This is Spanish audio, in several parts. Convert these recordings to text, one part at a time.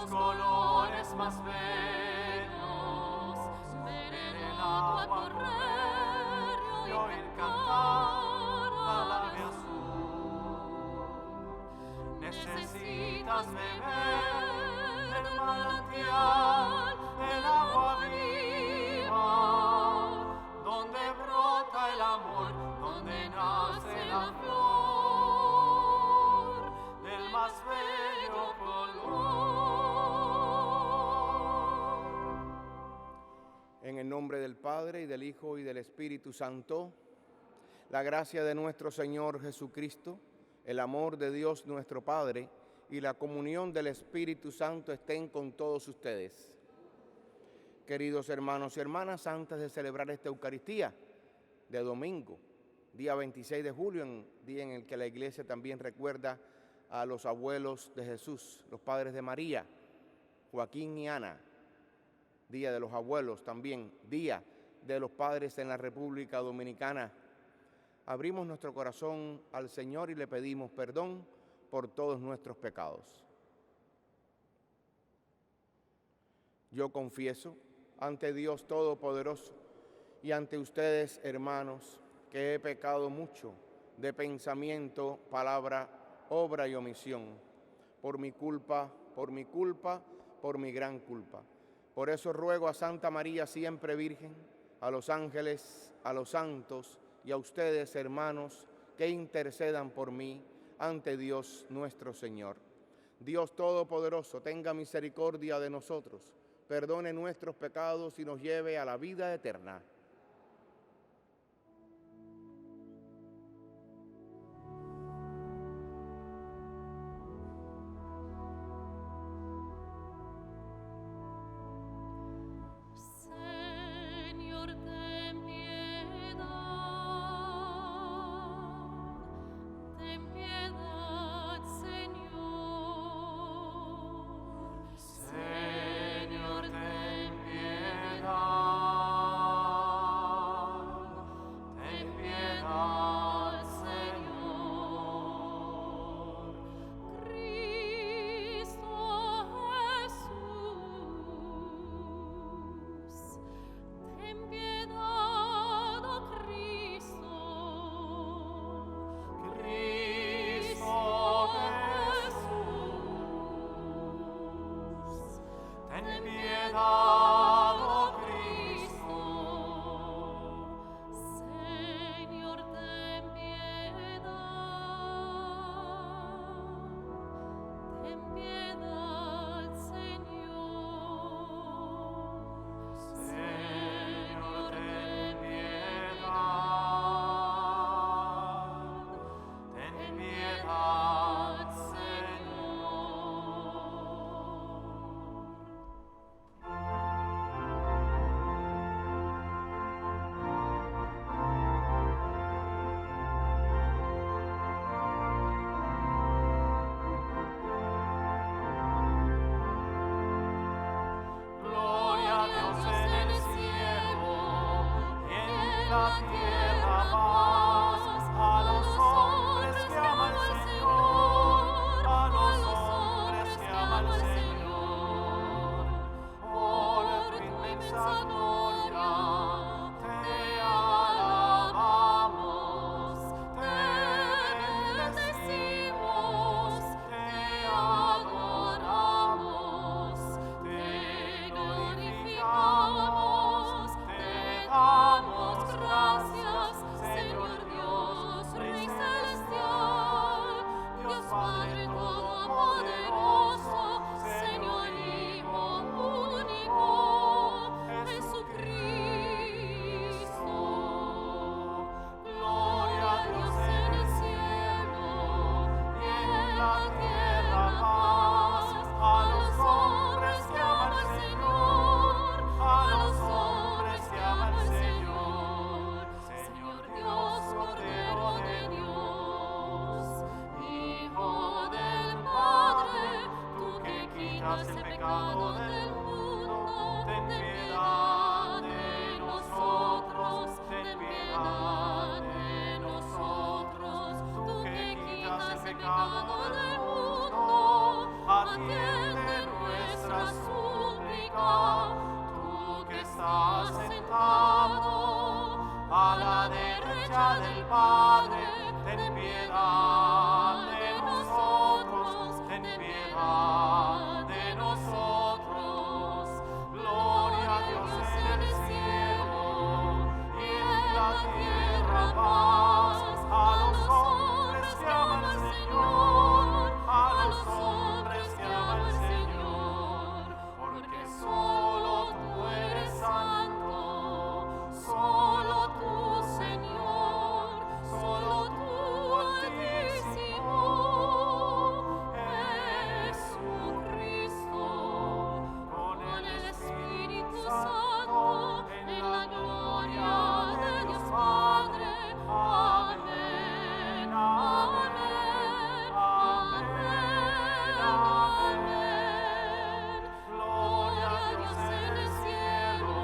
colores más bellos, ver el agua correr y oír cantar al ave azul. Necesitas beber del manantial, del agua viva, donde brota el amor, donde nace la flor del más bello color. En el nombre del Padre, y del Hijo, y del Espíritu Santo, la gracia de nuestro Señor Jesucristo, el amor de Dios nuestro Padre, y la comunión del Espíritu Santo estén con todos ustedes. Queridos hermanos y hermanas, antes de celebrar esta Eucaristía de domingo, día 26 de julio, día en el que la Iglesia también recuerda a los abuelos de Jesús, los padres de María, Joaquín y Ana, día de los abuelos también, día de los padres en la República Dominicana, abrimos nuestro corazón al Señor y le pedimos perdón por todos nuestros pecados. Yo confieso ante Dios Todopoderoso y ante ustedes, hermanos, que he pecado mucho de pensamiento, palabra, obra y omisión, por mi culpa, por mi gran culpa. Por eso ruego a Santa María siempre Virgen, a los ángeles, a los santos y a ustedes, hermanos, que intercedan por mí ante Dios nuestro Señor. Dios Todopoderoso, tenga misericordia de nosotros, perdone nuestros pecados y nos lleve a la vida eterna. pecado del mundo, atiende nuestra derecha del Padre, ten piedad de nosotros, ten piedad de nosotros. Gloria a Dios en el cielo y en la tierra paz a los hombres que aman al Señor, a los hombres que aman al Señor, porque solo tú eres santo, solo tú, Señor, solo tú, Altísimo, Jesucristo, con el Espíritu Santo, en la gloria de Dios Padre. Amén, amén, amén, amén. Gloria a Dios en el cielo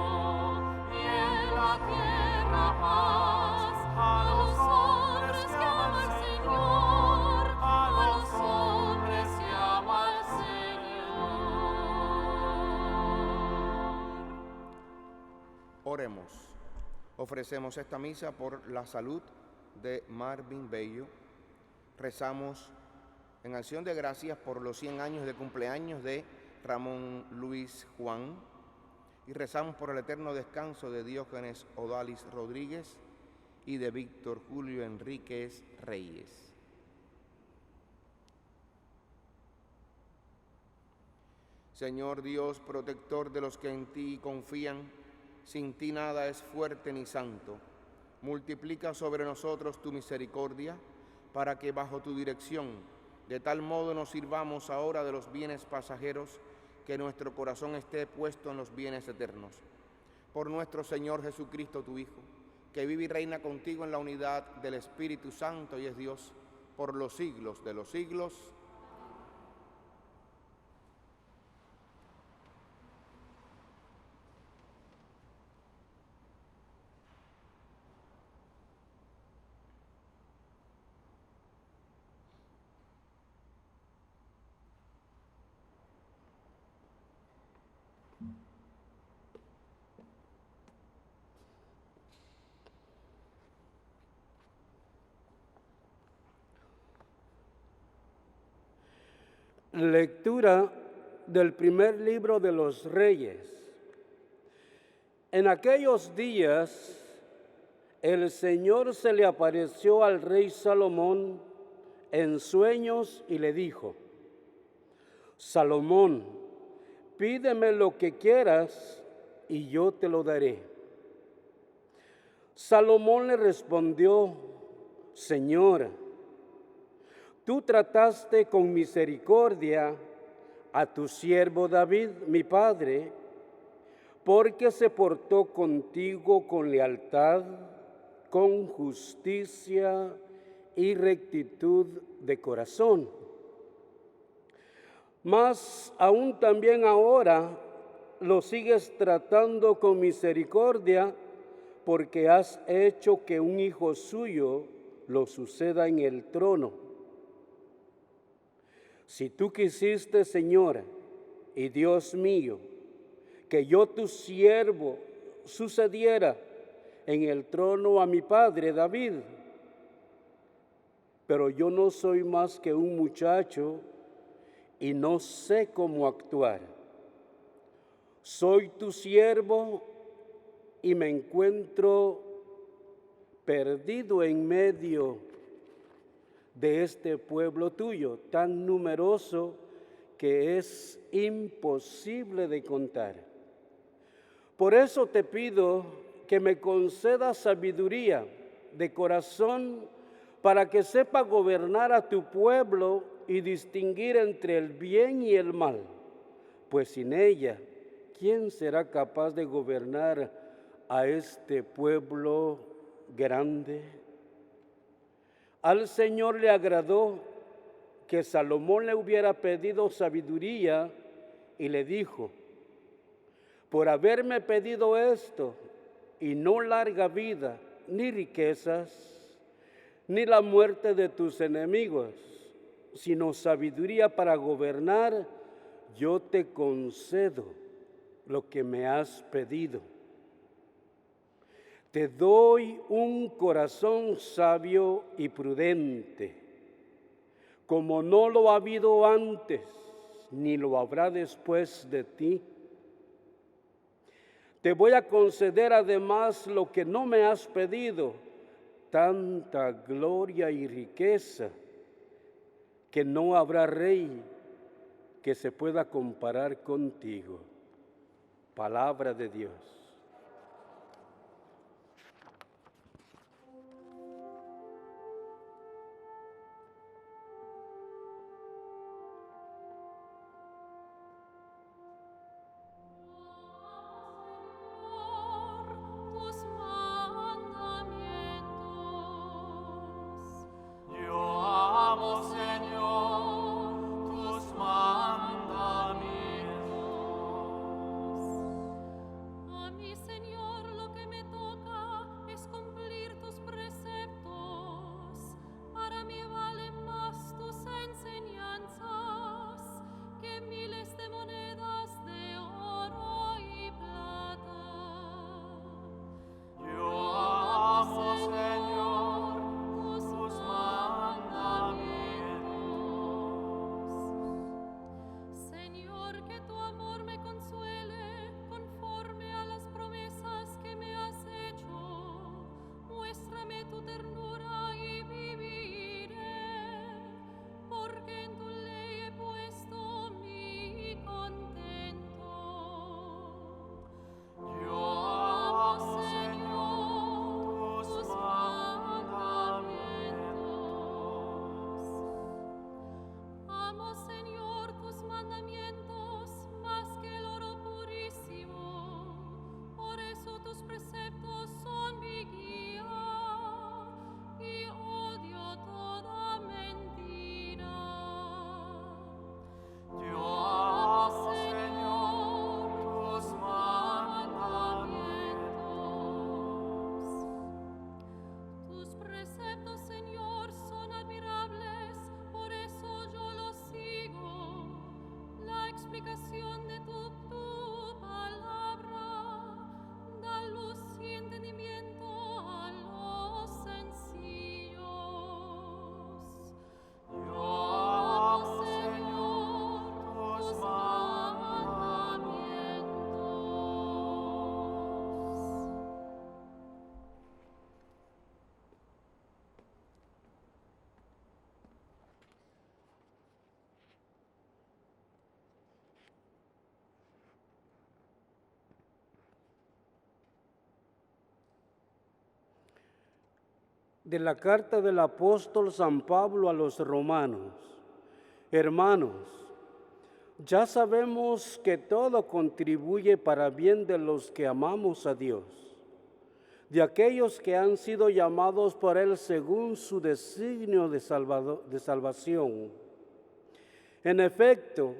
y en la tierra paz a los hombres que aman al Señor, a los hombres que aman al Señor. Oremos. Ofrecemos esta misa por la salud de Marvin Bello. Rezamos en acción de gracias por los 100 años de cumpleaños de Ramón Luis Juan. Y rezamos por el eterno descanso de Diógenes Odalis Rodríguez y de Víctor Julio Enríquez Reyes. Señor Dios, protector de los que en ti confían, sin ti nada es fuerte ni santo. Multiplica sobre nosotros tu misericordia, para que bajo tu dirección, de tal modo nos sirvamos ahora de los bienes pasajeros, que nuestro corazón esté puesto en los bienes eternos. Por nuestro Señor Jesucristo, tu Hijo, que vive y reina contigo en la unidad del Espíritu Santo y es Dios, por los siglos de los siglos. Lectura del primer libro de los Reyes. En aquellos días, el Señor se le apareció al rey Salomón en sueños y le dijo: Salomón, pídeme lo que quieras y yo te lo daré. Salomón le respondió: Señor, tú trataste con misericordia a tu siervo David, mi padre, porque se portó contigo con lealtad, con justicia y rectitud de corazón. Mas aún también ahora lo sigues tratando con misericordia, porque has hecho que un hijo suyo lo suceda en el trono. Si tú quisiste, Señor y Dios mío, que yo tu siervo sucediera en el trono a mi padre David, pero yo no soy más que un muchacho y no sé cómo actuar. Soy tu siervo y me encuentro perdido en medio de este pueblo tuyo, tan numeroso que es imposible de contar. Por eso te pido que me concedas sabiduría de corazón para que sepa gobernar a tu pueblo y distinguir entre el bien y el mal, pues sin ella, ¿quién será capaz de gobernar a este pueblo grande? Al Señor le agradó que Salomón le hubiera pedido sabiduría y le dijo: por haberme pedido esto, y no larga vida, ni riquezas, ni la muerte de tus enemigos, sino sabiduría para gobernar, yo te concedo lo que me has pedido. Te doy un corazón sabio y prudente, como no lo ha habido antes, ni lo habrá después de ti. Te voy a conceder además lo que no me has pedido, tanta gloria y riqueza, que no habrá rey que se pueda comparar contigo. Palabra de Dios. Tus mandamientos. Yo amo, Señor, tus mandamientos. A mí, Señor, lo que me toca es cumplir tus preceptos. Para mí valen más tus enseñanzas que miles de monedas de oro y plata. Yo amo, Señor, tus mandamientos. Señor, que tu amor me consuele conforme a las promesas que me has hecho. Muéstrame tu ternura y viviré, porque en tu ley he puesto mi contento. Yo amo, Señor, tus mandamientos. Amo, Señor, tus mandamientos más que el oro purísimo. Por eso tus preceptos son mi guía y odio toda mentira. Yo amo, Señor, tus mandamientos. Tus preceptos, Señor, son admirables, por eso yo los sigo. La explicación de tu palabra da luz y entendimiento a los sencillos. Yo amo, Señor, tus mandamientos. De la carta del apóstol San Pablo a los romanos. Hermanos, ya sabemos que todo contribuye para bien de los que amamos a Dios, de aquellos que han sido llamados por Él según su designio de salvación. En efecto,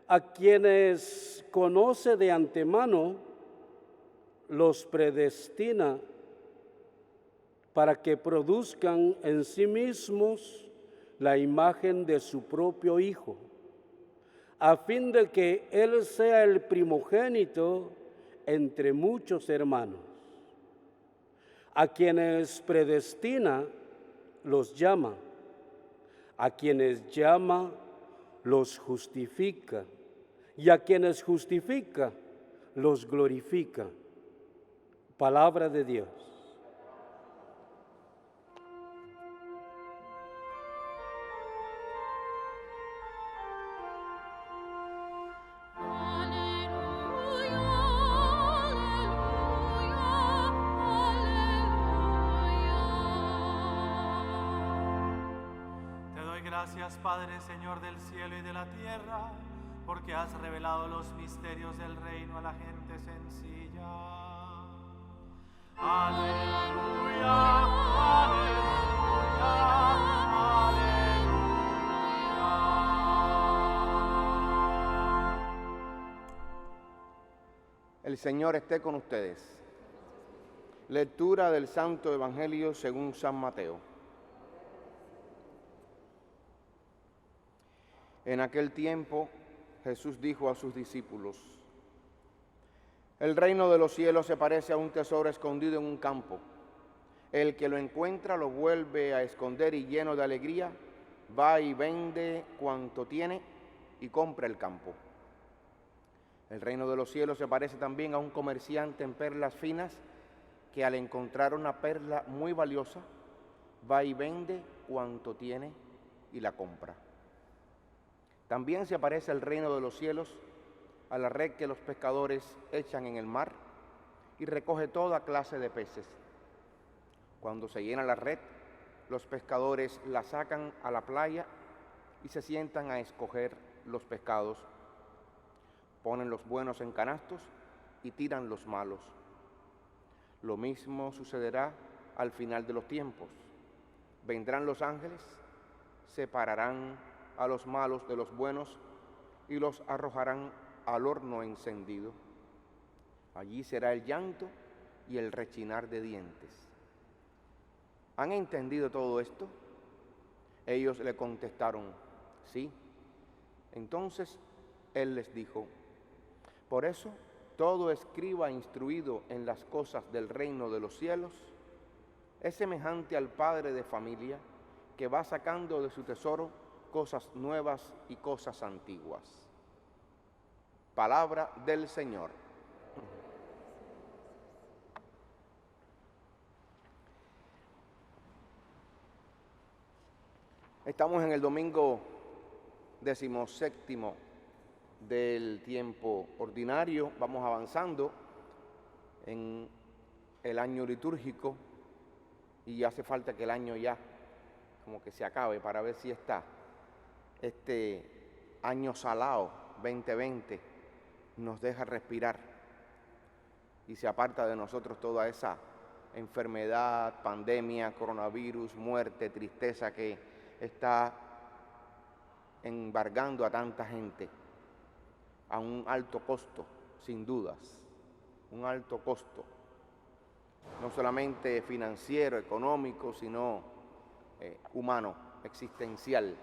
a quienes conoce de antemano, los predestina para que produzcan en sí mismos la imagen de su propio Hijo, a fin de que Él sea el primogénito entre muchos hermanos. A quienes predestina, los llama. A quienes llama, los justifica. Y a quienes justifica, los glorifica. Palabra de Dios. Aleluya, aleluya, Te doy gracias, Padre, Señor del cielo y de la tierra, porque has revelado los misterios del reino a la gente sencilla. Aleluya, aleluya, aleluya. El Señor esté con ustedes. Lectura del Santo Evangelio según San Mateo. En aquel tiempo Jesús dijo a sus discípulos: El reino de los cielos se parece a un tesoro escondido en un campo. El que lo encuentra lo vuelve a esconder y lleno de alegría va y vende cuanto tiene y compra el campo. El reino de los cielos se parece también a un comerciante en perlas finas que al encontrar una perla muy valiosa va y vende cuanto tiene y la compra. También se parece el reino de los cielos a la red que los pescadores echan en el mar y recoge toda clase de peces. Cuando se llena la red, los pescadores la sacan a la playa y se sientan a escoger los pescados. Ponen los buenos en canastos y tiran los malos. Lo mismo sucederá al final de los tiempos. Vendrán los ángeles, separarán a los malos de los buenos y los arrojarán al horno encendido. Allí será el llanto y el rechinar de dientes. ¿Han entendido todo esto? Ellos le contestaron, sí. Entonces él les dijo, por eso todo escriba instruido en las cosas del reino de los cielos es semejante al padre de familia que va sacando de su tesoro cosas nuevas y cosas antiguas. Palabra del Señor. Estamos en el domingo 17º del tiempo ordinario. Vamos avanzando en el año litúrgico y hace falta que el año ya como que se acabe para ver si este año salado 2020 nos deja respirar y se aparta de nosotros toda esa enfermedad, pandemia, coronavirus, muerte, tristeza que está embargando a tanta gente a un alto costo, sin dudas, un alto costo, no solamente financiero, económico, sino humano, existencial.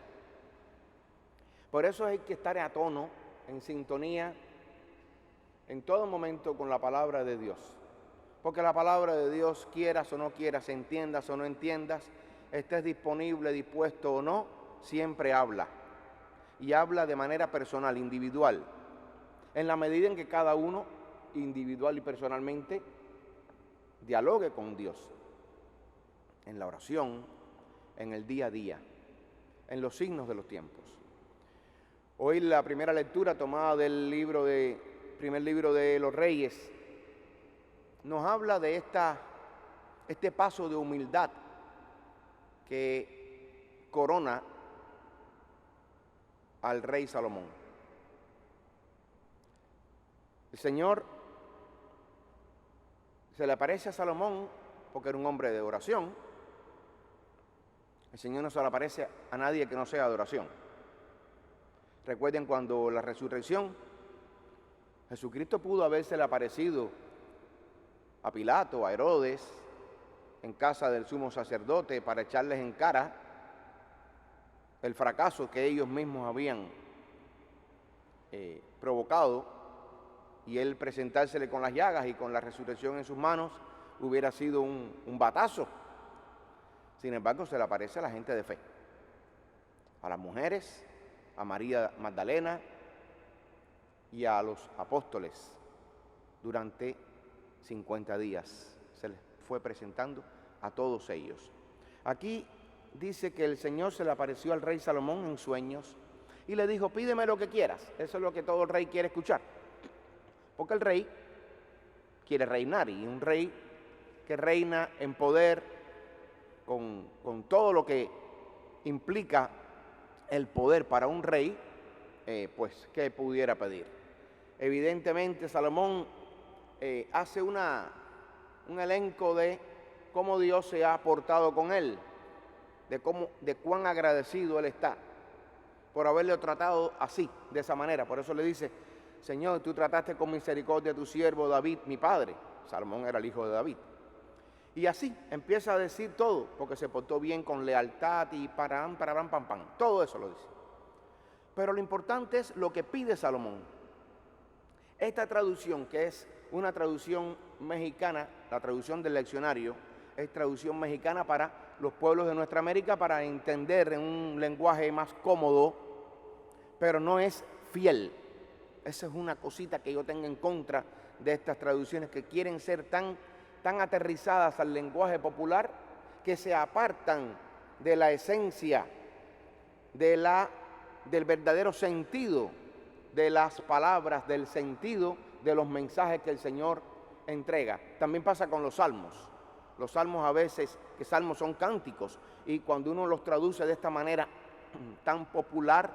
Por eso hay que estar a tono, en sintonía, en todo momento con la palabra de Dios. Porque la palabra de Dios, quieras o no quieras, entiendas o no entiendas, estés disponible, dispuesto o no, siempre habla. Y habla de manera personal, individual. En la medida en que cada uno, individual y personalmente, dialogue con Dios. En la oración, en el día a día, en los signos de los tiempos. Hoy la primera lectura tomada del primer libro de los Reyes nos habla de este paso de humildad que corona al rey Salomón. El Señor se le aparece a Salomón porque era un hombre de oración. El Señor no se le aparece a nadie que no sea de oración. Recuerden cuando la resurrección, Jesucristo pudo habérsele aparecido a Pilato, a Herodes, en casa del sumo sacerdote para echarles en cara el fracaso que ellos mismos habían provocado, y él presentársele con las llagas y con la resurrección en sus manos hubiera sido un batazo. Sin embargo, se le aparece a la gente de fe, a las mujeres, a María Magdalena y a los apóstoles. Durante 50 días se les fue presentando a todos ellos. Aquí dice que el Señor se le apareció al rey Salomón en sueños y le dijo, pídeme lo que quieras. Eso es lo que todo el rey quiere escuchar. Porque el rey quiere reinar, y un rey que reina en poder con todo lo que implica el poder para un rey, pues, ¿qué pudiera pedir? Evidentemente, Salomón hace un elenco de cómo Dios se ha portado con él, de cuán agradecido él está por haberle tratado así, de esa manera. Por eso le dice, Señor, tú trataste con misericordia a tu siervo David, mi padre. Salomón era el hijo de David. Y así empieza a decir todo, porque se portó bien con lealtad y pam, pam. Todo eso lo dice. Pero lo importante es lo que pide Salomón. Esta traducción, que es una traducción mexicana, la traducción del leccionario, es traducción mexicana para los pueblos de nuestra América, para entender en un lenguaje más cómodo, pero no es fiel. Esa es una cosita que yo tengo en contra de estas traducciones que quieren ser tan aterrizadas al lenguaje popular, que se apartan de la esencia, del verdadero sentido de las palabras, del sentido de los mensajes que el Señor entrega. También pasa con los salmos. Los salmos a veces, que salmos son cánticos, y cuando uno los traduce de esta manera tan popular,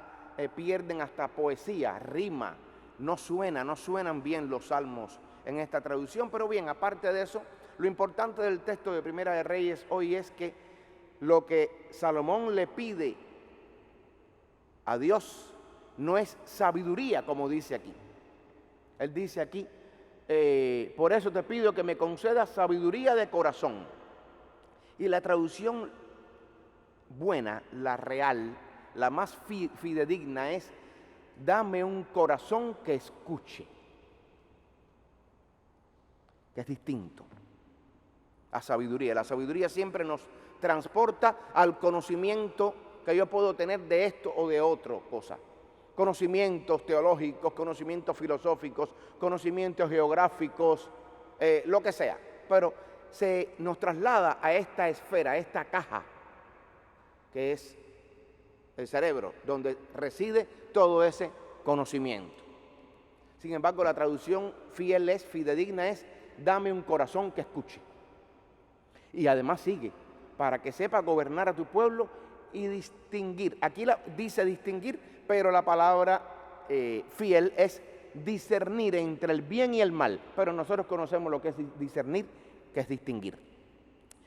pierden hasta poesía, rima. No suenan bien los salmos en esta traducción, pero bien, aparte de eso, lo importante del texto de Primera de Reyes hoy es que lo que Salomón le pide a Dios no es sabiduría, como dice aquí. Él dice aquí, por eso te pido que me concedas sabiduría de corazón. Y la traducción buena, la real, la más fidedigna es, dame un corazón que escuche, que es distinto a sabiduría. La sabiduría siempre nos transporta al conocimiento que yo puedo tener de esto o de otra cosa. Conocimientos teológicos, conocimientos filosóficos, conocimientos geográficos, lo que sea. Pero se nos traslada a esta esfera, a esta caja, que es el cerebro, donde reside todo ese conocimiento. Sin embargo, la traducción fidedigna es, dame un corazón que escuche. Y además sigue, para que sepa gobernar a tu pueblo y distinguir. Aquí dice distinguir, pero la palabra fiel es discernir entre el bien y el mal. Pero nosotros conocemos lo que es discernir, que es distinguir.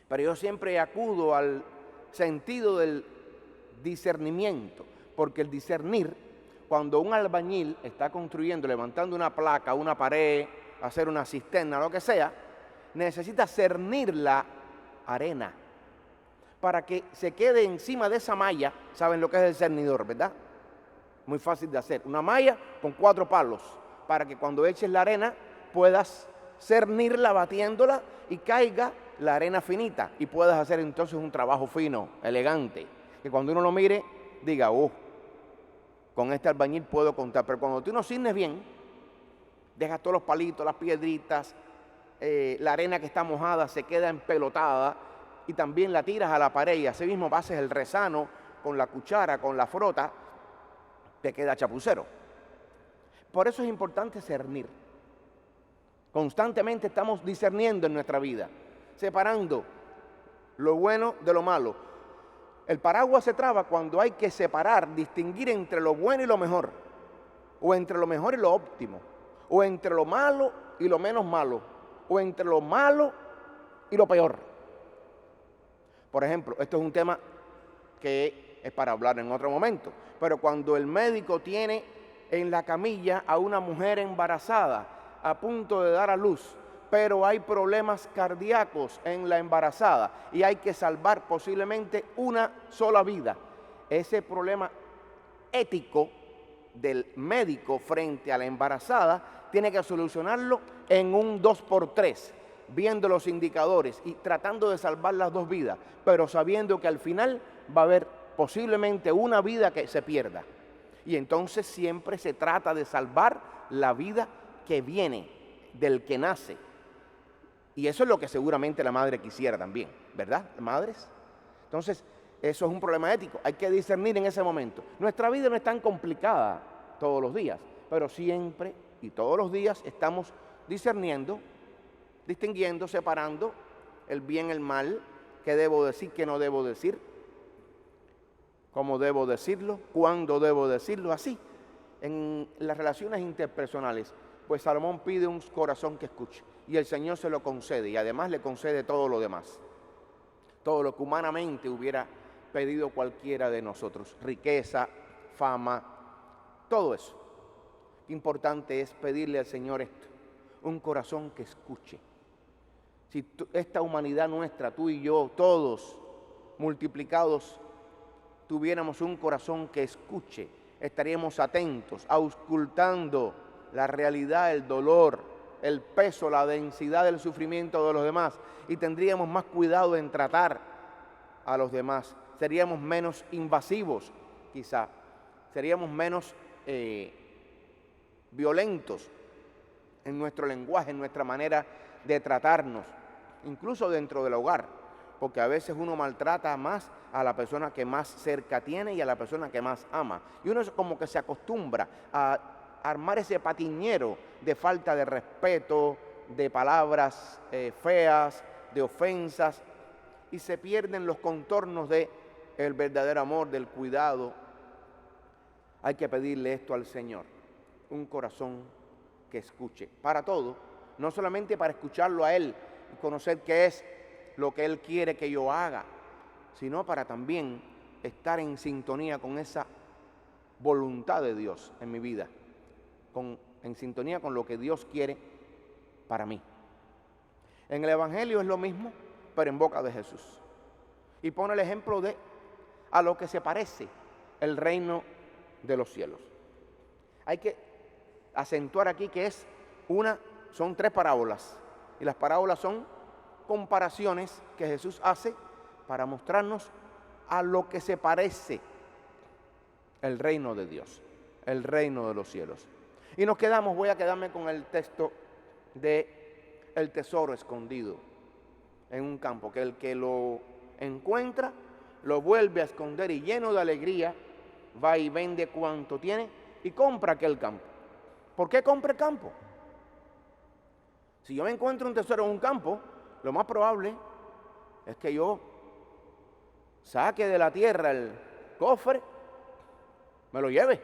Pero yo siempre acudo al sentido del discernimiento, porque el discernir, cuando un albañil está construyendo, levantando una placa, una pared, hacer una cisterna, lo que sea, necesita cernir la arena para que se quede encima de esa malla. Saben lo que es el cernidor, ¿verdad? Muy fácil de hacer. Una malla con 4 palos, para que cuando eches la arena puedas cernirla batiéndola y caiga la arena finita y puedas hacer entonces un trabajo fino, elegante, que cuando uno lo mire diga, con este albañil puedo contar. Pero cuando tú no ciernes bien, dejas todos los palitos, las piedritas, la arena que está mojada se queda empelotada y también la tiras a la pared, y así mismo haces el rezano con la cuchara, con la frota, te queda chapucero. Por eso es importante cernir. Constantemente estamos discerniendo en nuestra vida, separando lo bueno de lo malo. El paraguas se traba cuando hay que separar, distinguir entre lo bueno y lo mejor, o entre lo mejor y lo óptimo, o entre lo malo y lo menos malo, o entre lo malo y lo peor. Por ejemplo, esto es un tema que es para hablar en otro momento, pero cuando el médico tiene en la camilla a una mujer embarazada a punto de dar a luz, pero hay problemas cardíacos en la embarazada y hay que salvar posiblemente una sola vida, ese problema ético del médico frente a la embarazada tiene que solucionarlo en un 2x3, viendo los indicadores y tratando de salvar las 2 vidas, pero sabiendo que al final va a haber posiblemente una vida que se pierda. Y entonces siempre se trata de salvar la vida que viene, del que nace. Y eso es lo que seguramente la madre quisiera también, ¿verdad, madres? Entonces, eso es un problema ético, hay que discernir en ese momento. Nuestra vida no es tan complicada todos los días, pero siempre y todos los días estamos discerniendo, distinguiendo, separando el bien, el mal, qué debo decir, qué no debo decir, cómo debo decirlo, cuándo debo decirlo, así. En las relaciones interpersonales, pues Salomón pide un corazón que escuche y el Señor se lo concede y además le concede todo lo demás, todo lo que humanamente hubiera pedido cualquiera de nosotros, riqueza, fama, todo eso. Qué importante es pedirle al Señor esto, un corazón que escuche. Si esta humanidad nuestra, tú y yo, todos multiplicados, tuviéramos un corazón que escuche, estaríamos atentos, auscultando la realidad, el dolor, el peso, la densidad del sufrimiento de los demás y tendríamos más cuidado en tratar a los demás. Seríamos menos invasivos, quizá. Seríamos menos violentos en nuestro lenguaje, en nuestra manera de tratarnos, incluso dentro del hogar, porque a veces uno maltrata más a la persona que más cerca tiene y a la persona que más ama. Y uno como que se acostumbra a armar ese patiñero de falta de respeto, de palabras feas, de ofensas, y se pierden los contornos del verdadero amor, del cuidado. Hay que pedirle esto al Señor, un corazón que escuche, para todo, no solamente para escucharlo a Él y conocer qué es lo que Él quiere que yo haga, sino para también estar en sintonía con esa voluntad de Dios en mi vida, en sintonía con lo que Dios quiere para mí. En el Evangelio es lo mismo, pero en boca de Jesús. Y pone el ejemplo de a lo que se parece el reino de los cielos. Hay que acentuar aquí que son 3 parábolas. Y las parábolas son comparaciones que Jesús hace para mostrarnos a lo que se parece el reino de Dios, el reino de los cielos. Y voy a quedarme con el texto de el tesoro escondido en un campo, que el que lo encuentra lo vuelve a esconder y lleno de alegría va y vende cuanto tiene y compra aquel campo. ¿Por qué compra el campo? Si yo me encuentro un tesoro en un campo, lo más probable es que yo saque de la tierra el cofre, me lo lleve,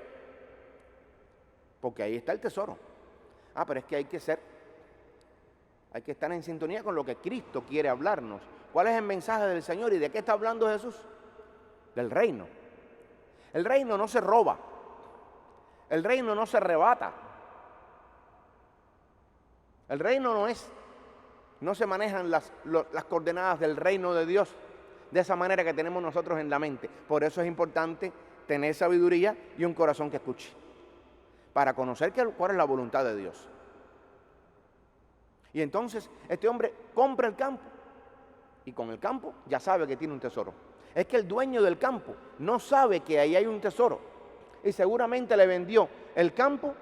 porque ahí está el tesoro. Pero es que hay que estar en sintonía con lo que Cristo quiere hablarnos. ¿Cuál es el mensaje del Señor y de qué está hablando Jesús? Del reino. El reino no se roba, el reino no se arrebata, el reino no se manejan las coordenadas del reino de Dios de esa manera que tenemos nosotros en la mente. Por eso es importante tener sabiduría y un corazón que escuche, para conocer cuál es la voluntad de Dios. Y entonces este hombre compra el campo y con el campo ya sabe que tiene un tesoro. Es que el dueño del campo no sabe que ahí hay un tesoro y seguramente le vendió el campo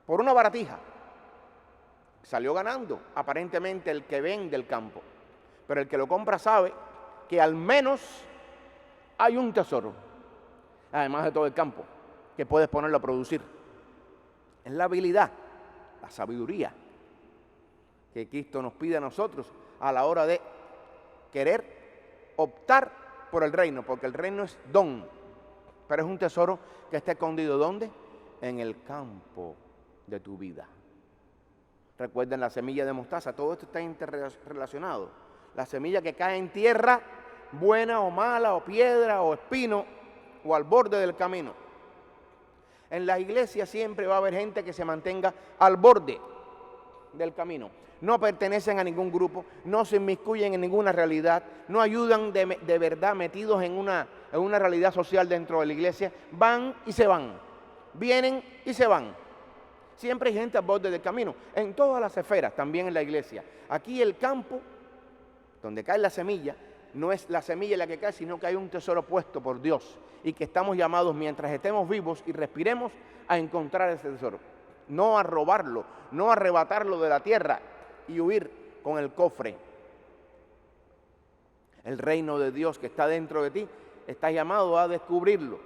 por una baratija. Salió ganando aparentemente el que vende el campo, pero el que lo compra sabe que al menos hay un tesoro, además de todo el campo, que puedes ponerlo a producir. Es la habilidad, la sabiduría que Cristo nos pide a nosotros a la hora de querer optar por el reino, porque el reino es don, pero es un tesoro que está escondido. ¿Dónde? En el campo de tu vida. Recuerden la semilla de mostaza, todo esto está interrelacionado. La semilla que cae en tierra, buena o mala, o piedra, o espino, o al borde del camino. En la iglesia siempre va a haber gente que se mantenga al borde del camino. No pertenecen a ningún grupo, no se inmiscuyen en ninguna realidad, no ayudan de verdad metidos en una realidad social dentro de la iglesia. Van y se van, vienen y se van. Siempre hay gente al borde del camino, en todas las esferas, también en la iglesia. Aquí el campo, donde cae la semilla, no es la semilla la que cae, sino que hay un tesoro puesto por Dios y que estamos llamados, mientras estemos vivos y respiremos, a encontrar ese tesoro. No a robarlo, no a arrebatarlo de la tierra y huir con el cofre. El reino de Dios que está dentro de ti, estás llamado a descubrirlo,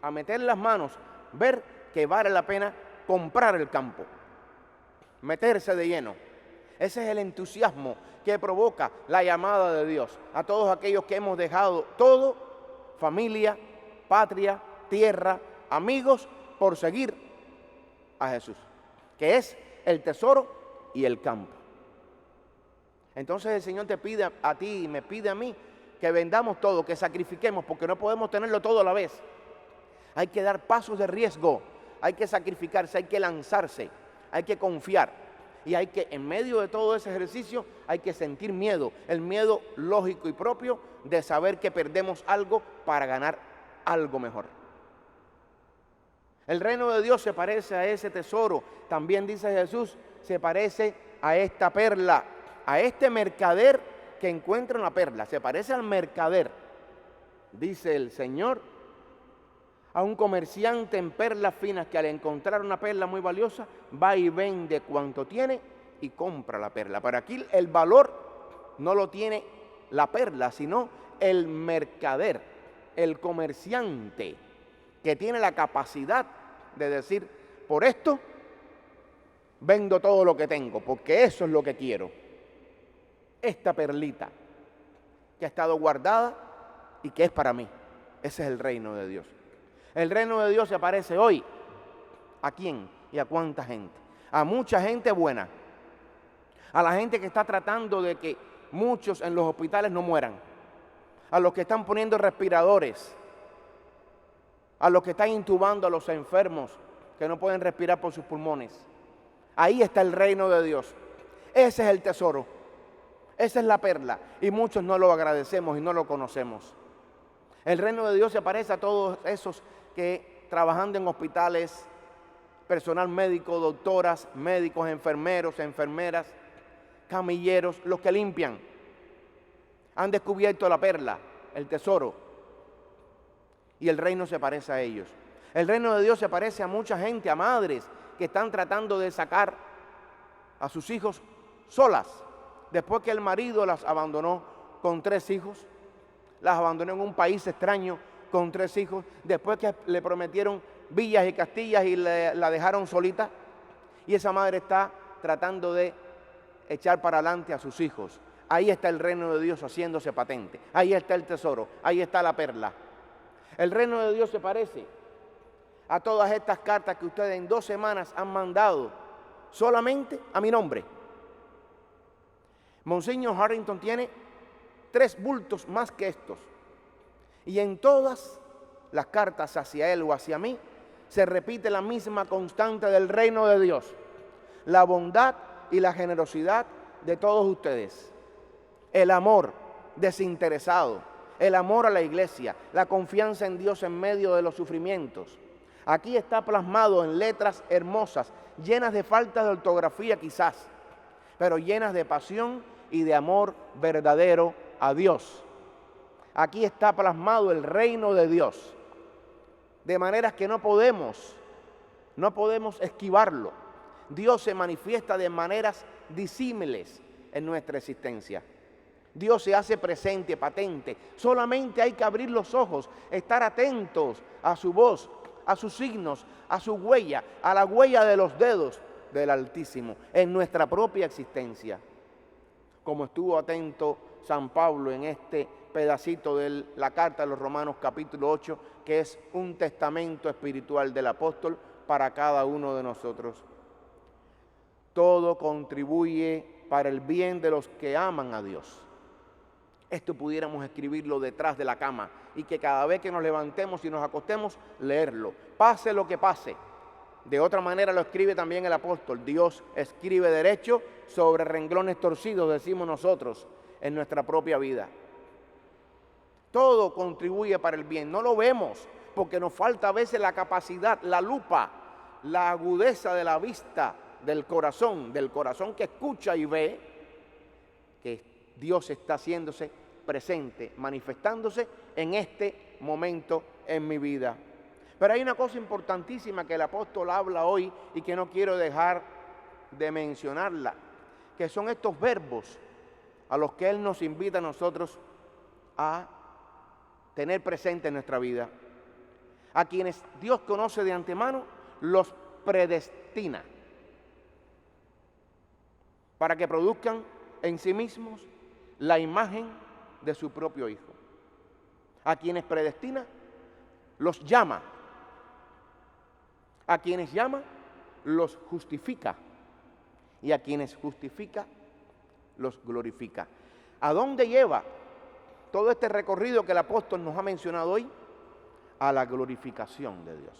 a meter las manos, ver que vale la pena comprar el campo, meterse de lleno. Ese es el entusiasmo que provoca la llamada de Dios a todos aquellos que hemos dejado todo, familia, patria, tierra, amigos, por seguir a Jesús, que es el tesoro y el campo. Entonces el Señor te pide a ti y me pide a mí que vendamos todo, que sacrifiquemos, porque no podemos tenerlo todo a la vez. Hay que dar pasos de riesgo, hay que sacrificarse, hay que lanzarse, hay que confiar. Y hay que, en medio de todo ese ejercicio, hay que sentir miedo, el miedo lógico y propio de saber que perdemos algo para ganar algo mejor. El reino de Dios se parece a ese tesoro. También dice Jesús se parece a esta perla, a este mercader que encuentra una perla. Se parece al mercader, dice el Señor, a un comerciante en perlas finas que al encontrar una perla muy valiosa va y vende cuanto tiene y compra la perla. Pero aquí el valor no lo tiene la perla, sino el mercader, el comerciante, que tiene la capacidad de decir: por esto vendo todo lo que tengo, porque eso es lo que quiero. Esta perlita que ha estado guardada y que es para mí. Ese es el reino de Dios. El reino de Dios se aparece hoy. ¿A quién y a cuánta gente? A mucha gente buena. A la gente que está tratando de que muchos en los hospitales no mueran. A los que están poniendo respiradores. A los que están intubando a los enfermos que no pueden respirar por sus pulmones. Ahí está el reino de Dios. Ese es el tesoro. Esa es la perla. Y muchos no lo agradecemos y no lo conocemos. El reino de Dios se parece a todos esos que trabajando en hospitales, personal médico, doctoras, médicos, enfermeros, enfermeras, camilleros, los que limpian, han descubierto la perla, el tesoro, y el reino se parece a ellos. El reino de Dios se parece a mucha gente, a madres que están tratando de sacar a sus hijos solas, después que el marido las abandonó con 3 hijos, las abandonó en un país extraño con 3 hijos, después que le prometieron villas y castillas y la dejaron solita, y esa madre está tratando de echar para adelante a sus hijos. Ahí está el reino de Dios haciéndose patente, ahí está el tesoro, ahí está la perla. El reino de Dios se parece a todas estas cartas que ustedes en 2 semanas han mandado solamente a mi nombre. Monseñor Harrington tiene 3 bultos más que estos. Y en todas las cartas hacia él o hacia mí se repite la misma constante del reino de Dios. La bondad y la generosidad de todos ustedes. El amor desinteresado. El amor a la iglesia. La confianza en Dios en medio de los sufrimientos. Aquí está plasmado en letras hermosas, llenas de faltas de ortografía quizás, pero llenas de pasión y de amor verdadero a Dios. Aquí está plasmado el reino de Dios, de maneras que no podemos esquivarlo. Dios se manifiesta de maneras disímiles en nuestra existencia. Dios se hace presente, patente. Solamente hay que abrir los ojos, estar atentos a su voz, a sus signos, a su huella, a la huella de los dedos del Altísimo en nuestra propia existencia. Como estuvo atento San Pablo en este pedacito de la carta de los Romanos capítulo 8, que es un testamento espiritual del apóstol para cada uno de nosotros. Todo contribuye para el bien de los que aman a Dios. Esto pudiéramos escribirlo detrás de la cama y que cada vez que nos levantemos y nos acostemos, leerlo. Pase lo que pase. De otra manera lo escribe también el apóstol. Dios escribe derecho sobre renglones torcidos, decimos nosotros, en nuestra propia vida. Todo contribuye para el bien. No lo vemos porque nos falta a veces la capacidad, la lupa, la agudeza de la vista del corazón que escucha y ve que Dios está haciéndose presente, manifestándose en este momento en mi vida. Pero hay una cosa importantísima que el apóstol habla hoy y que no quiero dejar de mencionarla, que son estos verbos a los que Él nos invita a nosotros a tener presente en nuestra vida. A quienes Dios conoce de antemano, los predestina para que produzcan en sí mismos la imagen de su propio Hijo. A quienes predestina, los llama. A quienes llama, los justifica. Y a quienes justifica, los glorifica. ¿A dónde lleva todo este recorrido que el apóstol nos ha mencionado hoy? A la glorificación de Dios.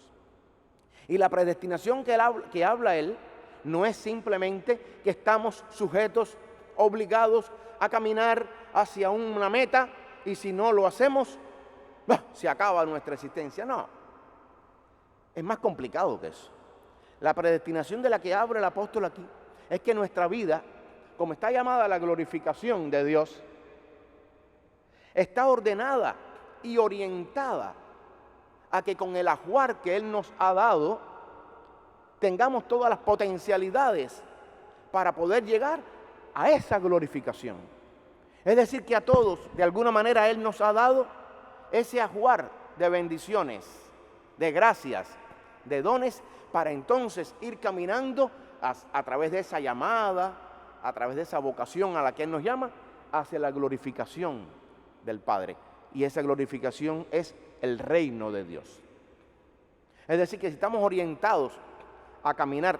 Y la predestinación que habla él no es simplemente que estamos sujetos, obligados a caminar hacia una meta y si no lo hacemos, se acaba nuestra existencia. No, es más complicado que eso. La predestinación de la que habla el apóstol aquí es que nuestra vida, como está llamada a la glorificación de Dios, está ordenada y orientada a que con el ajuar que Él nos ha dado, tengamos todas las potencialidades para poder llegar a esa glorificación. Es decir, que a todos, de alguna manera, Él nos ha dado ese ajuar de bendiciones, de gracias, de dones, para entonces ir caminando a través de esa llamada, a través de esa vocación a la que Él nos llama, hacia la glorificación del Padre. Y esa glorificación es el reino de Dios. Es decir, que si estamos orientados a caminar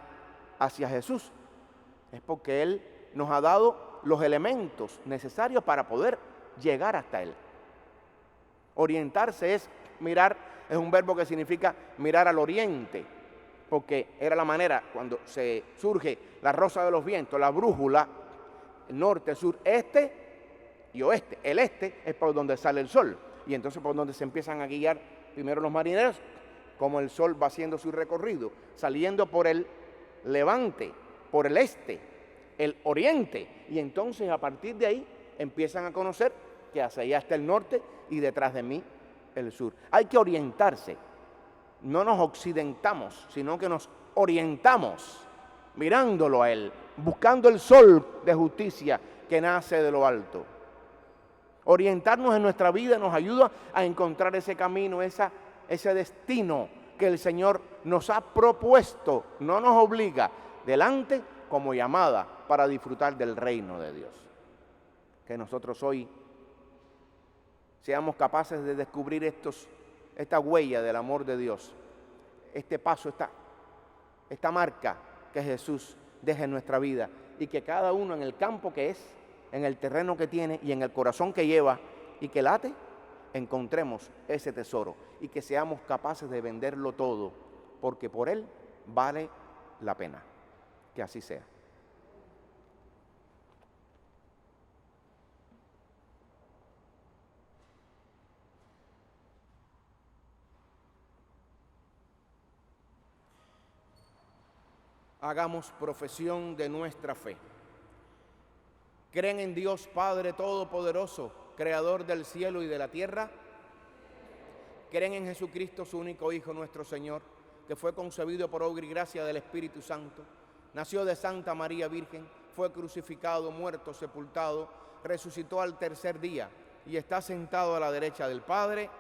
hacia Jesús, es porque Él nos ha dado los elementos necesarios para poder llegar hasta Él. Orientarse es mirar, es un verbo que significa mirar al oriente, porque era la manera cuando se surge la rosa de los vientos, la brújula, norte, sur, este y oeste. El este es por donde sale el sol, y entonces por donde se empiezan a guiar primero los marineros, como el sol va haciendo su recorrido, saliendo por el levante, por el este, el oriente, y entonces a partir de ahí empiezan a conocer que hacia allá está el norte y detrás de mí el sur. Hay que orientarse, no nos occidentamos, sino que nos orientamos mirándolo a Él, buscando el sol de justicia que nace de lo alto. Orientarnos en nuestra vida nos ayuda a encontrar ese camino, ese destino que el Señor nos ha propuesto, no nos obliga, delante como llamada para disfrutar del reino de Dios. Que nosotros hoy seamos capaces de descubrir esta huella del amor de Dios, este paso, esta marca que Jesús deja en nuestra vida, y que cada uno en el campo que es, en el terreno que tiene y en el corazón que lleva y que late, encontremos ese tesoro y que seamos capaces de venderlo todo, porque por él vale la pena. Que así sea. Hagamos profesión de nuestra fe. ¿Creen en Dios Padre Todopoderoso, Creador del cielo y de la tierra? ¿Creen en Jesucristo, su único Hijo, nuestro Señor, que fue concebido por obra y gracia del Espíritu Santo, nació de Santa María Virgen, fue crucificado, muerto, sepultado, resucitó al tercer día y está sentado a la derecha del Padre?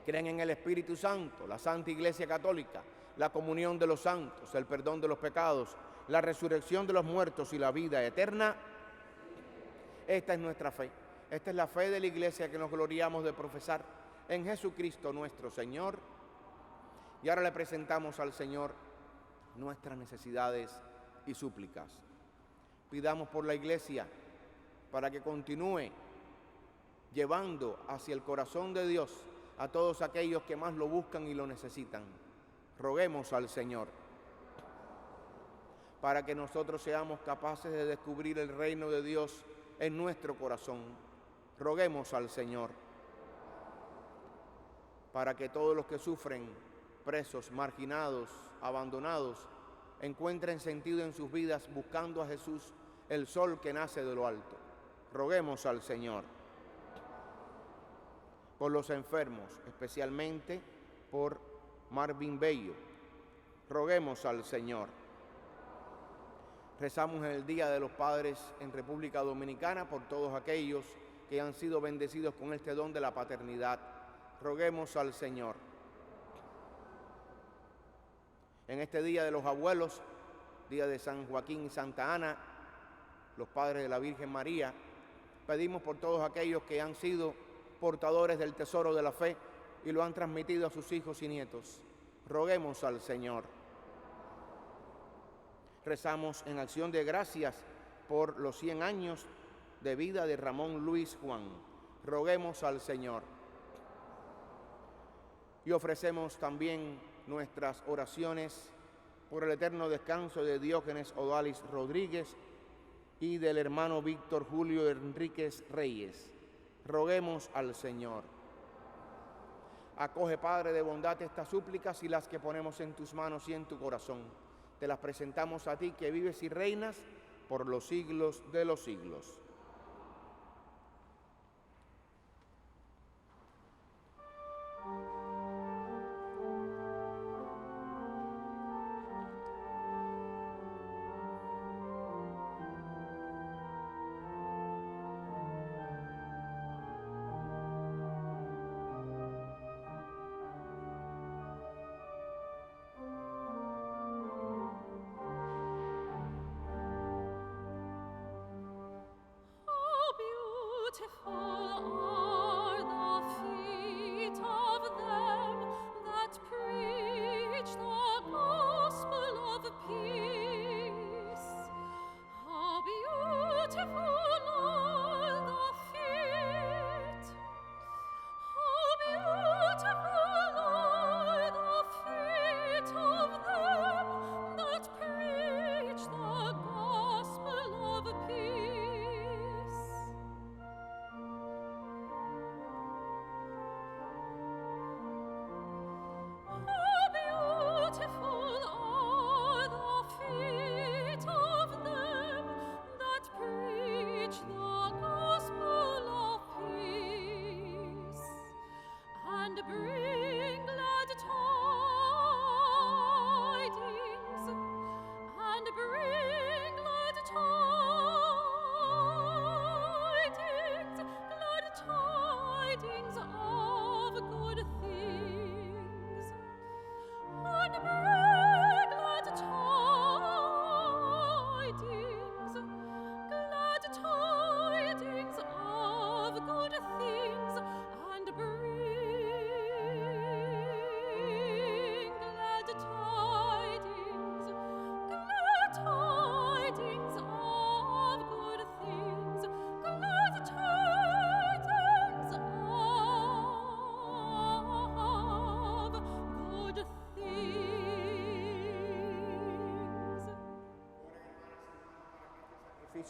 ¿Creen en el Espíritu Santo, la Santa Iglesia Católica, la comunión de los santos, el perdón de los pecados, la resurrección de los muertos y la vida eterna? Esta es nuestra fe. Esta es la fe de la Iglesia que nos gloriamos de profesar en Jesucristo nuestro Señor. Y ahora le presentamos al Señor nuestras necesidades y súplicas. Pidamos por la Iglesia para que continúe llevando hacia el corazón de Dios a todos aquellos que más lo buscan y lo necesitan. Roguemos al Señor para que nosotros seamos capaces de descubrir el reino de Dios en nuestro corazón. Roguemos al Señor para que todos los que sufren, presos, marginados, abandonados, encuentren sentido en sus vidas buscando a Jesús, el sol que nace de lo alto. Roguemos al Señor por los enfermos, especialmente por Marvin Bello. Roguemos al Señor. Rezamos en el Día de los Padres en República Dominicana por todos aquellos que han sido bendecidos con este don de la paternidad. Roguemos al Señor. En este Día de los Abuelos, Día de San Joaquín y Santa Ana, los padres de la Virgen María, pedimos por todos aquellos que han sido portadores del tesoro de la fe y lo han transmitido a sus hijos y nietos. Roguemos al Señor. Rezamos en acción de gracias por los 100 años de vida de Ramón Luis Juan. Roguemos al Señor. Y ofrecemos también nuestras oraciones por el eterno descanso de Diógenes Odalis Rodríguez y del hermano Víctor Julio Enríquez Reyes. Roguemos al Señor. Acoge, Padre de bondad, estas súplicas y las que ponemos en tus manos y en tu corazón, te las presentamos a ti, que vives y reinas por los siglos de los siglos.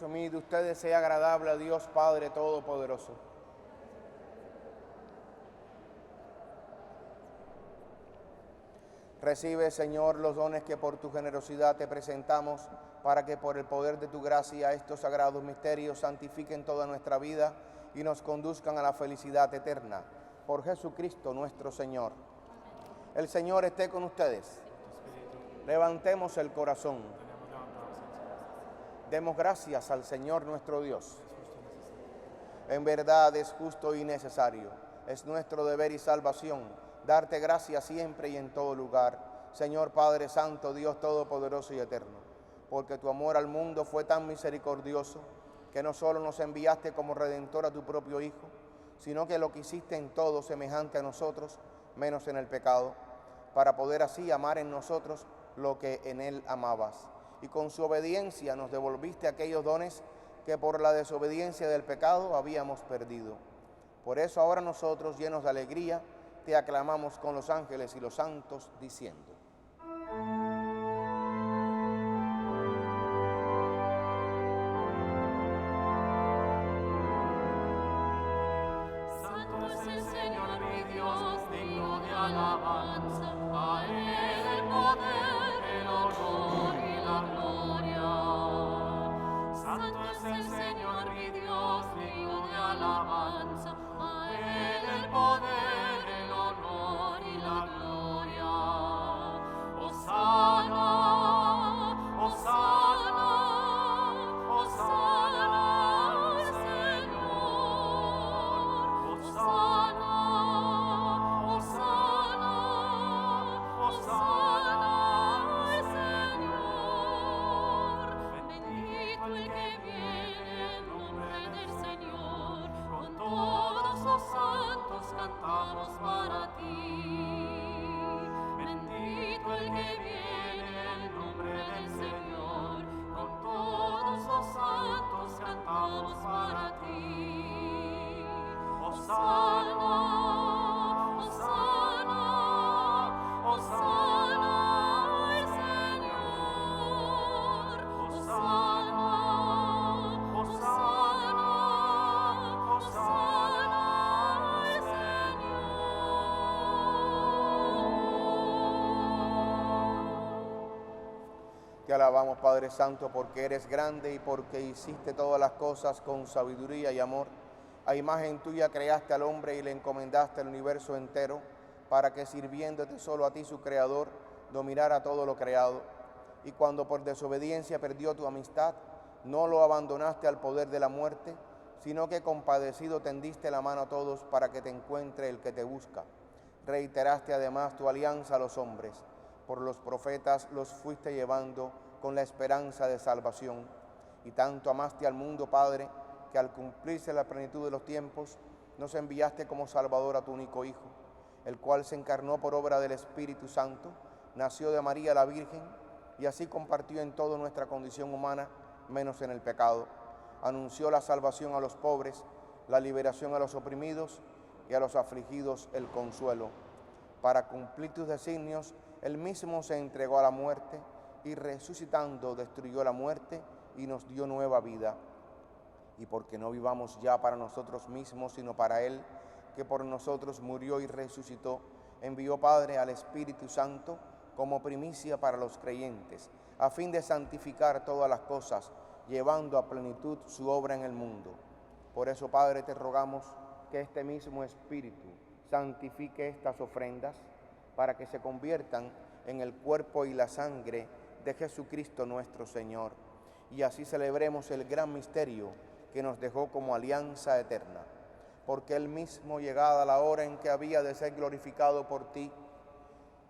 Mío de ustedes sea agradable a Dios Padre Todopoderoso. Recibe, Señor, los dones que por tu generosidad te presentamos, para que por el poder de tu gracia estos sagrados misterios santifiquen toda nuestra vida y nos conduzcan a la felicidad eterna. Por Jesucristo nuestro Señor. El Señor esté con ustedes. Levantemos el corazón. Demos gracias al Señor nuestro Dios. En verdad es justo y necesario, es nuestro deber y salvación, darte gracias siempre y en todo lugar, Señor Padre Santo, Dios Todopoderoso y Eterno, porque tu amor al mundo fue tan misericordioso, que no solo nos enviaste como Redentor a tu propio Hijo, sino que lo quisiste en todo semejante a nosotros, menos en el pecado, para poder así amar en nosotros lo que en Él amabas. Y con su obediencia nos devolviste aquellos dones que por la desobediencia del pecado habíamos perdido. Por eso ahora nosotros, llenos de alegría, te aclamamos con los ángeles y los santos, diciendo: Santo es el Señor mi Dios, digno de alabanza, a Él el poder, el honor y la gloria. Santo es el Señor mi Dios, digno de alabanza, a Él el poder, el honor y la gloria. Hosana, Hosana, Hosana al Señor. Hosana, Hosana, Hosana al Señor. Te alabamos, Padre Santo, porque eres grande y porque hiciste todas las cosas con sabiduría y amor. A imagen tuya creaste al hombre y le encomendaste el universo entero, para que sirviéndote solo a ti, su Creador, dominara todo lo creado. Y cuando por desobediencia perdió tu amistad, no lo abandonaste al poder de la muerte, sino que compadecido tendiste la mano a todos para que te encuentre el que te busca. Reiteraste además tu alianza a los hombres. Por los profetas los fuiste llevando con la esperanza de salvación. Y tanto amaste al mundo, Padre, que al cumplirse la plenitud de los tiempos, nos enviaste como Salvador a tu único Hijo, el cual se encarnó por obra del Espíritu Santo, nació de María la Virgen, y así compartió en toda nuestra condición humana, menos en el pecado. Anunció la salvación a los pobres, la liberación a los oprimidos y a los afligidos el consuelo. Para cumplir tus designios, Él mismo se entregó a la muerte y resucitando destruyó la muerte y nos dio nueva vida. Y porque no vivamos ya para nosotros mismos, sino para Él, que por nosotros murió y resucitó, envió, Padre, al Espíritu Santo como primicia para los creyentes, a fin de santificar todas las cosas, llevando a plenitud su obra en el mundo. Por eso, Padre, te rogamos que este mismo Espíritu santifique estas ofrendas para que se conviertan en el cuerpo y la sangre de Jesucristo nuestro Señor, y así celebremos el gran misterio que nos dejó como alianza eterna. Porque Él mismo, llegada la hora en que había de ser glorificado por ti,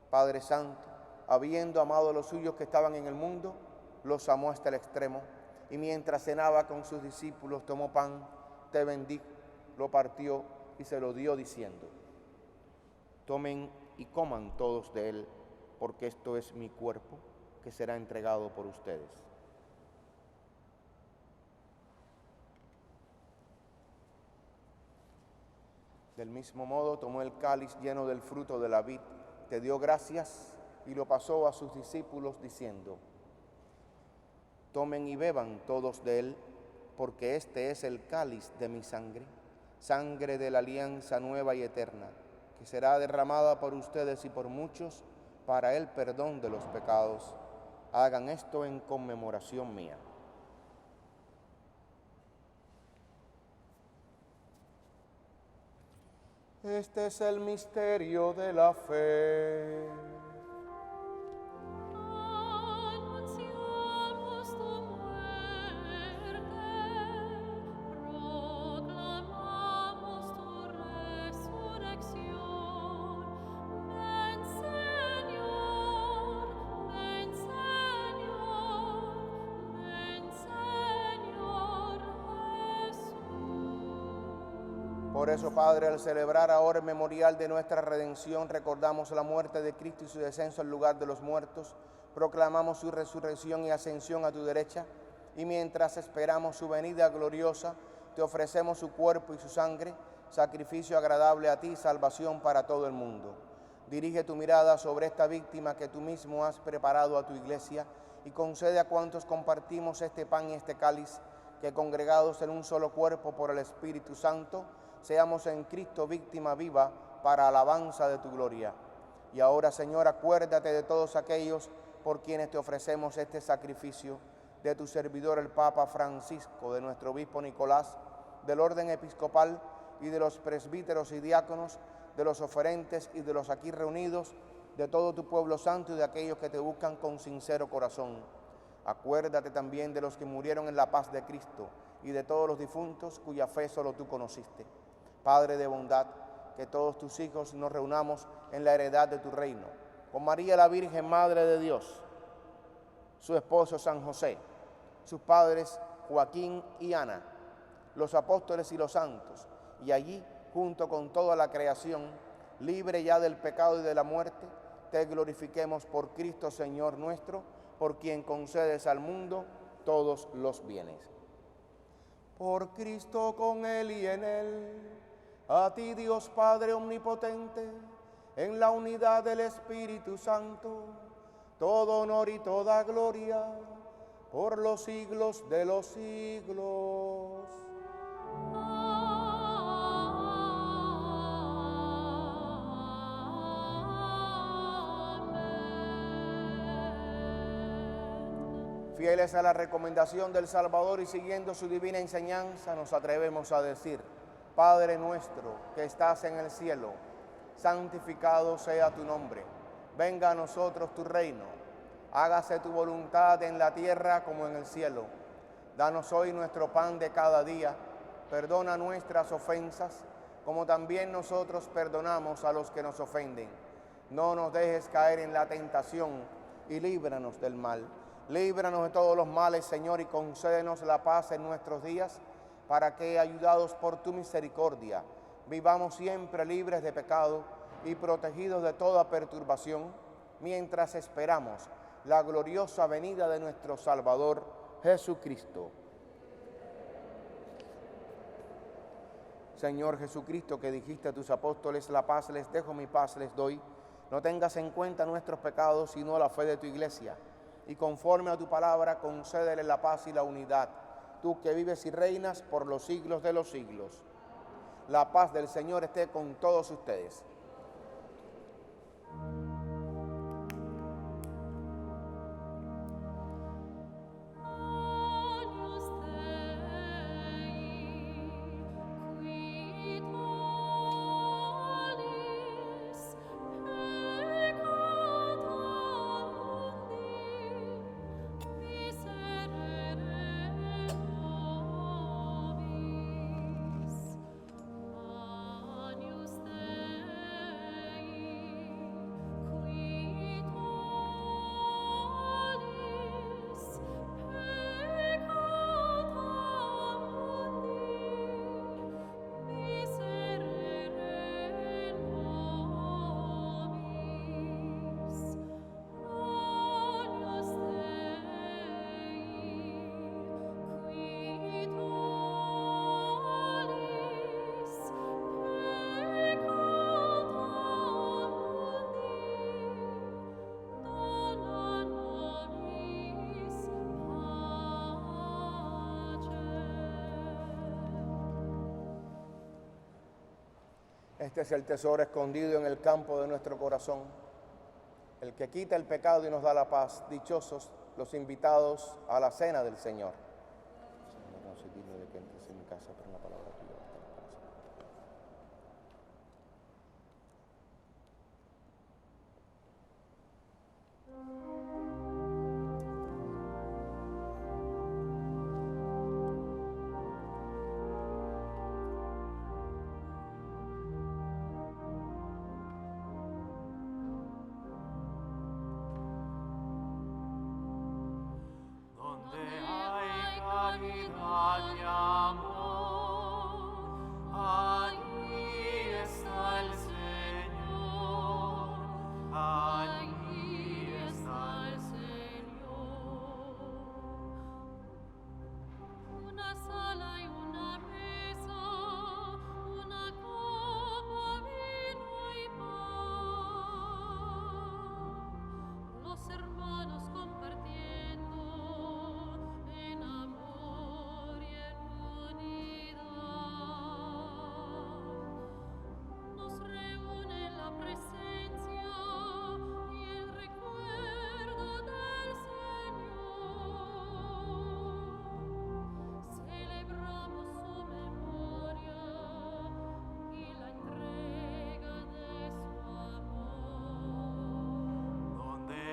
Padre Santo, habiendo amado a los suyos que estaban en el mundo, los amó hasta el extremo, y mientras cenaba con sus discípulos, tomó pan, te bendijo, lo partió y se lo dio diciendo: tomen y coman todos de él, porque esto es mi cuerpo, que será entregado por ustedes. Del mismo modo tomó el cáliz lleno del fruto de la vid, te dio gracias y lo pasó a sus discípulos diciendo: tomen y beban todos de él, porque este es el cáliz de mi sangre, sangre de la alianza nueva y eterna, que será derramada por ustedes y por muchos para el perdón de los pecados. Hagan esto en conmemoración mía. Este es el misterio de la fe. Anunciamos tu muerte, proclamamos tu resurrección. Ven, Señor, ven, Señor, ven, Señor Jesús. Por eso, Padre, al celebrar ahora el memorial de nuestra redención, recordamos la muerte de Cristo y su descenso al lugar de los muertos, proclamamos su resurrección y ascensión a tu derecha, y mientras esperamos su venida gloriosa, te ofrecemos su cuerpo y su sangre, sacrificio agradable a ti, salvación para todo el mundo. Dirige tu mirada sobre esta víctima que tú mismo has preparado a tu iglesia, y concede a cuantos compartimos este pan y este cáliz, que congregados en un solo cuerpo por el Espíritu Santo, seamos en Cristo víctima viva para alabanza de tu gloria. Y ahora, Señor, acuérdate de todos aquellos por quienes te ofrecemos este sacrificio, de tu servidor el Papa Francisco, de nuestro obispo Nicolás, del orden episcopal y de los presbíteros y diáconos, de los oferentes y de los aquí reunidos, de todo tu pueblo santo y de aquellos que te buscan con sincero corazón. Acuérdate también de los que murieron en la paz de Cristo y de todos los difuntos cuya fe solo tú conociste. Padre de bondad, que todos tus hijos nos reunamos en la heredad de tu reino, con María la Virgen, Madre de Dios, su esposo San José, sus padres Joaquín y Ana, los apóstoles y los santos, y allí, junto con toda la creación, libre ya del pecado y de la muerte, te glorifiquemos por Cristo Señor nuestro, por quien concedes al mundo todos los bienes. Por Cristo, con Él y en Él, a ti, Dios Padre omnipotente, en la unidad del Espíritu Santo, todo honor y toda gloria, por los siglos de los siglos. Amén. Fieles a la recomendación del Salvador y siguiendo su divina enseñanza, nos atrevemos a decir: Padre nuestro que estás en el cielo, santificado sea tu nombre. Venga a nosotros tu reino. Hágase tu voluntad en la tierra como en el cielo. Danos hoy nuestro pan de cada día. Perdona nuestras ofensas, como también nosotros perdonamos a los que nos ofenden. No nos dejes caer en la tentación y líbranos del mal. Líbranos de todos los males, Señor, y concédenos la paz en nuestros días, para que, ayudados por tu misericordia, vivamos siempre libres de pecado y protegidos de toda perturbación, mientras esperamos la gloriosa venida de nuestro Salvador Jesucristo. Señor Jesucristo, que dijiste a tus apóstoles: la paz les dejo, mi paz les doy, no tengas en cuenta nuestros pecados, sino la fe de tu iglesia, y conforme a tu palabra, concédele la paz y la unidad, tú que vives y reinas por los siglos de los siglos. La paz del Señor esté con todos ustedes. Este es el tesoro escondido en el campo de nuestro corazón, el que quita el pecado y nos da la paz. Dichosos los invitados a la cena del Señor. Señor, no soy digno de que entres en mi casa, pero una palabra tuya bastará para siempre.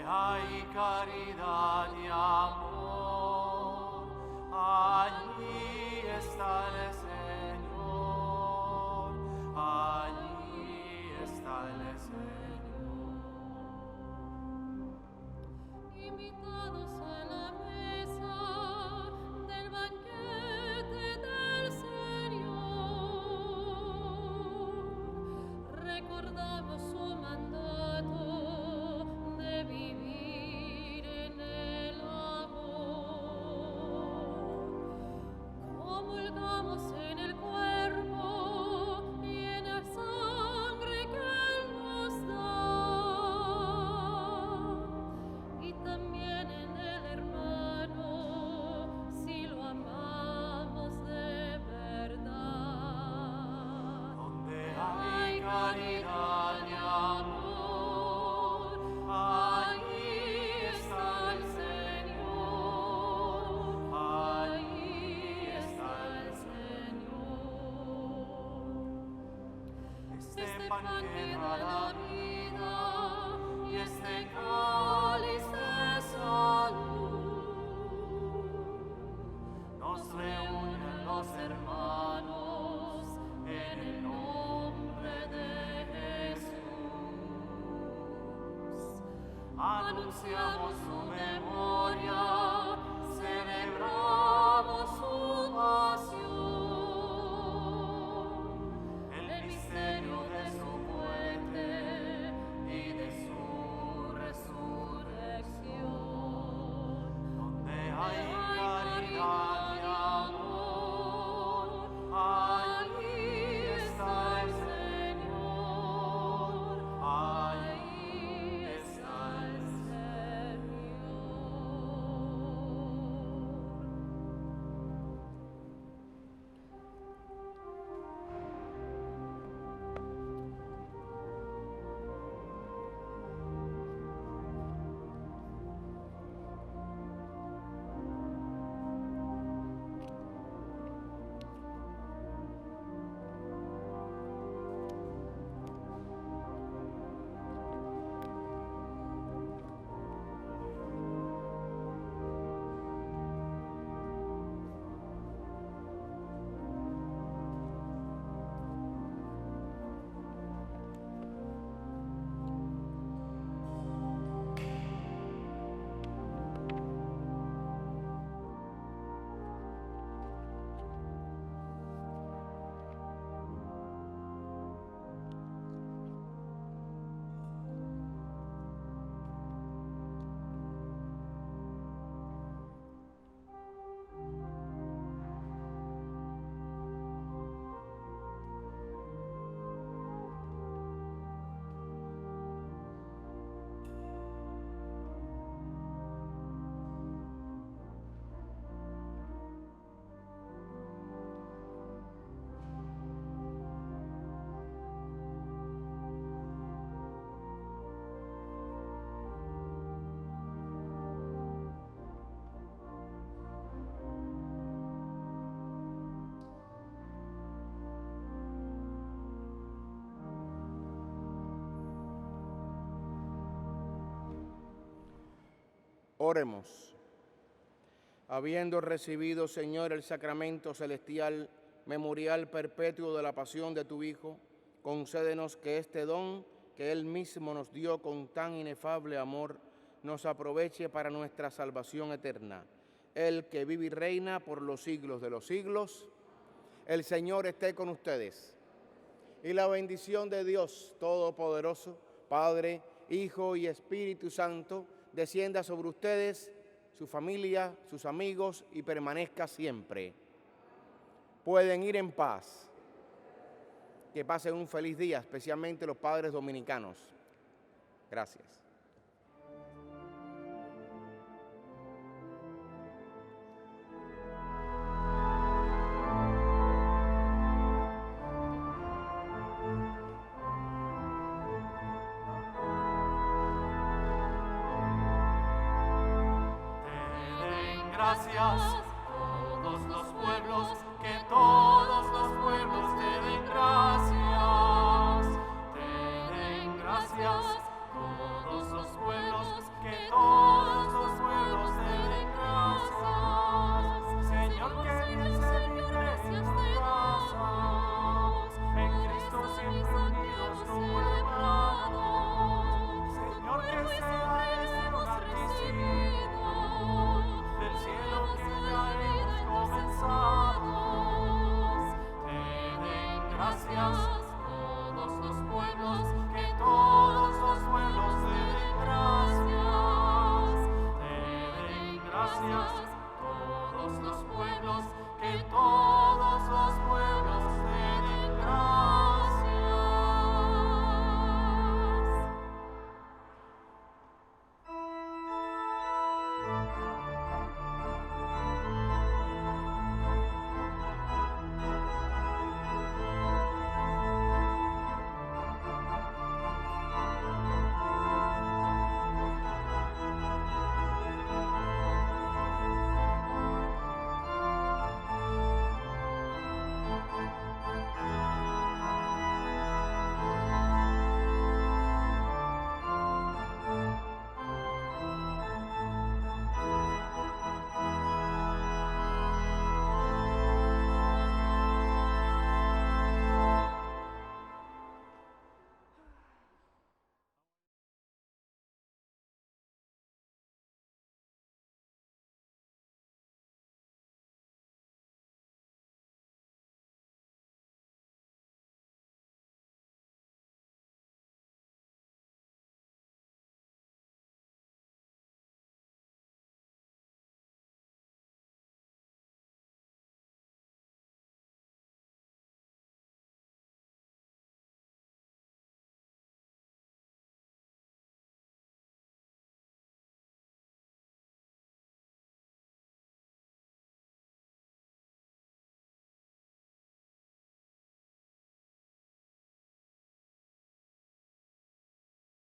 Hay caridad y amor, allí está el Señor, allí está el Señor. Invitados a la mesa del banquete del Señor, recordamos su mandato de vivir en el amor. Comulgamos en el cuerpo y en la sangre que Él nos da, y también en el hermano, si lo amamos de verdad. Donde hay caridad y amor, allí está el Señor, pan que da la vida y este cáliz de salud. nos reúnen los hermanos en el nombre de Jesús. Anunciamos su memoria, celebramos su pasión, el misterio de su muerte y de su resurrección. Donde hay caridad y amor, allí está el Señor, allí está el Oremos. Habiendo recibido, Señor, el sacramento celestial, memorial perpetuo de la pasión de tu Hijo, concédenos que este don que Él mismo nos dio con tan inefable amor, nos aproveche para nuestra salvación eterna. Él que vive y reina por los siglos de los siglos, el Señor esté con ustedes. Y la bendición de Dios Todopoderoso, Padre, Hijo y Espíritu Santo, descienda sobre ustedes, su familia, sus amigos y permanezca siempre. Pueden ir en paz. Que pasen un feliz día, especialmente los padres dominicanos. Gracias. Gracias todos los pueblos, que todos los pueblos te den gracias. Te den gracias todos los pueblos, que todos los pueblos te den gracias. Señor, que bien se vive en tu casa, en Cristo siempre unidos como hermanos. Señor, que sea este hogar recibido del cielo que ya hemos comenzado. Te den gracias todos los pueblos, que todos los pueblos te den gracias. Te den gracias todos los pueblos, que todos los pueblos te den gracias.